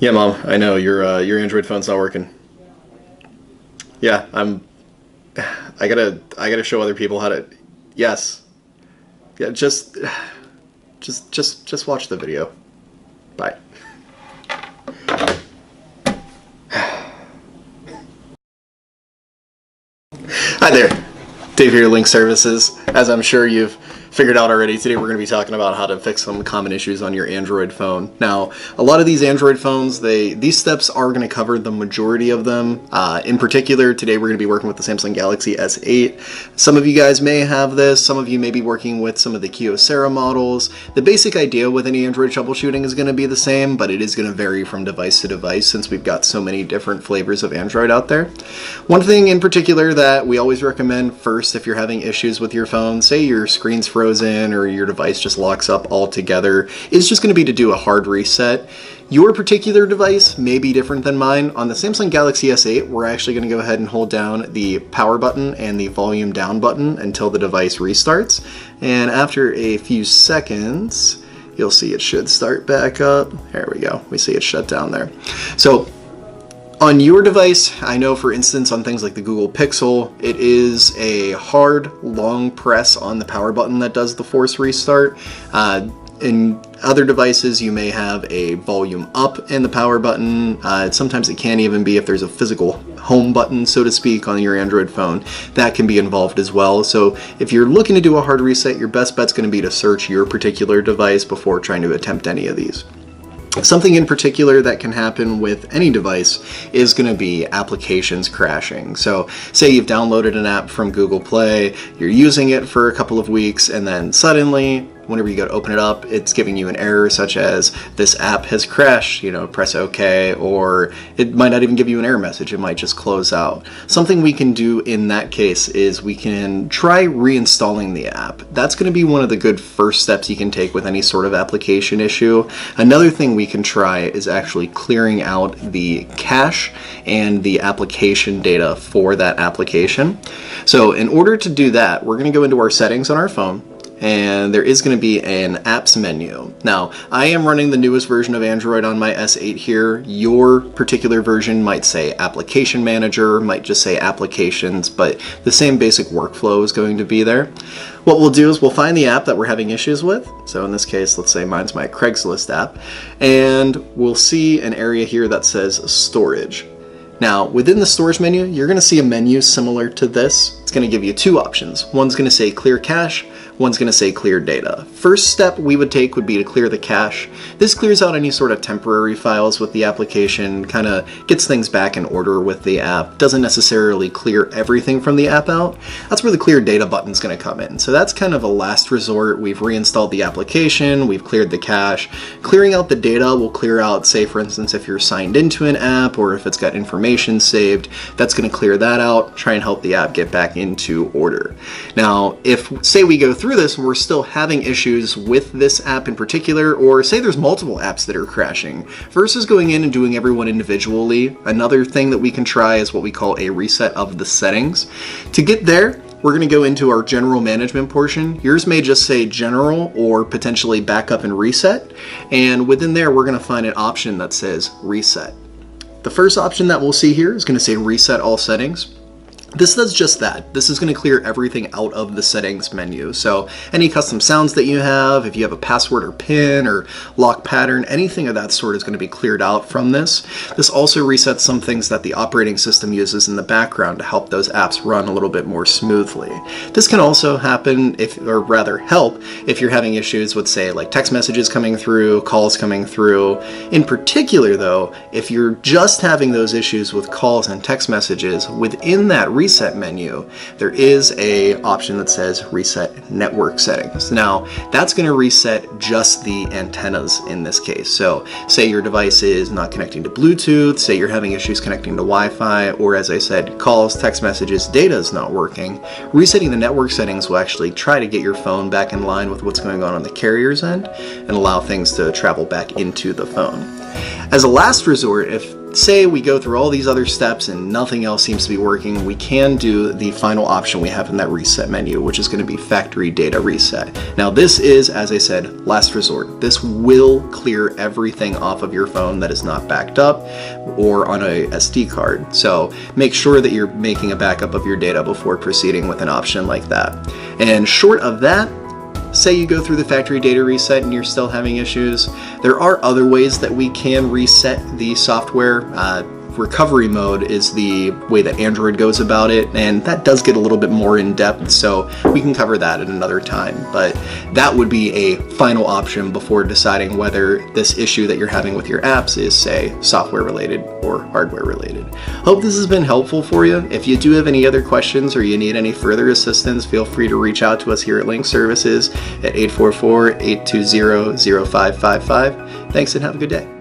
Yeah, Mom, I know your Android phone's not working. Yeah, I gotta show other people how to. Yes. Yeah, just watch the video. Bye. Hi there, Dave here, LINQ Services. As I'm sure you've figured out already, today we're going to be talking about how to fix some common issues on your Android phone. Now, a lot of these Android phones, these steps are going to cover the majority of them. In particular, today we're going to be working with the Samsung Galaxy S8. Some of you guys may have this, some of you may be working with some of the Kyocera models. The basic idea with any Android troubleshooting is going to be the same, but it is going to vary from device to device since we've got so many different flavors of Android out there. One thing in particular that we always recommend first if you're having issues with your phone, say your screen's frozen or your device just locks up altogether, is just going to be to do a hard reset. Your particular device may be different than mine. On the Samsung Galaxy S8, we're actually going to go ahead and hold down the power button and the volume down button until the device restarts. And after a few seconds, you'll see it should start back up. There we go. We see it shut down there. So on your device, I know for instance on things like the Google Pixel, it is a hard, long press on the power button that does the force restart. In other devices, you may have a volume up in the power button. Sometimes it can even be if there's a physical home button, so to speak, on your Android phone. That can be involved as well. So if you're looking to do a hard reset, your best bet's going to be to search your particular device before trying to attempt any of these. Something in particular that can happen with any device is going to be applications crashing. So say you've downloaded an app from Google Play, you're using it for a couple of weeks, and then suddenly whenever you go to open it up, it's giving you an error such as this app has crashed, press OK, or it might not even give you an error message, it might just close out. Something we can do in that case is we can try reinstalling the app. That's going to be one of the good first steps you can take with any sort of application issue. Another thing we can try is actually clearing out the cache and the application data for that application. So in order to do that, we're going to go into our settings on our phone, and there is going to be an apps menu. Now, I am running the newest version of Android on my S8 here. Your particular version might say Application Manager, might just say Applications, but the same basic workflow is going to be there. What we'll do is we'll find the app that we're having issues with. So in this case, let's say mine's my Craigslist app, and we'll see an area here that says Storage. Now, within the storage menu, you're going to see a menu similar to this. It's going to give you two options. One's going to say clear cache, one's going to say clear data. First step we would take would be to clear the cache. This clears out any sort of temporary files with the application, kind of gets things back in order with the app, doesn't necessarily clear everything from the app out. That's where the clear data button's going to come in. So that's kind of a last resort. We've reinstalled the application, we've cleared the cache. Clearing out the data will clear out, say for instance, if you're signed into an app or if it's got information saved, that's going to clear that out, try and help the app get back into order. Now, if say we go through this and we're still having issues with this app in particular, or say there's multiple apps that are crashing, versus going in and doing everyone individually, another thing that we can try is what we call a reset of the settings. To get there, we're going to go into our general management portion. Yours may just say general or potentially backup and reset, and within there we're going to find an option that says reset. The first option that we'll see here is going to say reset all settings. This does just that. This is going to clear everything out of the settings menu. So any custom sounds that you have, if you have a password or PIN or lock pattern, anything of that sort is going to be cleared out from this. This also resets some things that the operating system uses in the background to help those apps run a little bit more smoothly. This can also happen help if you're having issues with, say, like text messages coming through, calls coming through. In particular though, if you're just having those issues with calls and text messages, within that reset menu, there is a option that says reset network settings. Now, that's going to reset just the antennas in this case. So say your device is not connecting to Bluetooth, say you're having issues connecting to Wi-Fi, or as I said, calls, text messages, data is not working. Resetting the network settings will actually try to get your phone back in line with what's going on the carrier's end and allow things to travel back into the phone. As a last resort, if say we go through all these other steps and nothing else seems to be working, we can do the final option we have in that reset menu, which is going to be factory data reset. Now this is, as I said, last resort. This will clear everything off of your phone that is not backed up or on a SD card. So make sure that you're making a backup of your data before proceeding with an option like that. And short of that, say you go through the factory data reset and you're still having issues, there are other ways that we can reset the software. Recovery mode is the way that Android goes about it, and that does get a little bit more in depth, so we can cover that at another time. But that would be a final option before deciding whether this issue that you're having with your apps is, say, software related or hardware related. Hope this has been helpful for you. If you do have any other questions or you need any further assistance, feel free to reach out to us here at LINQ Services at 844-820-0555. Thanks and have a good day.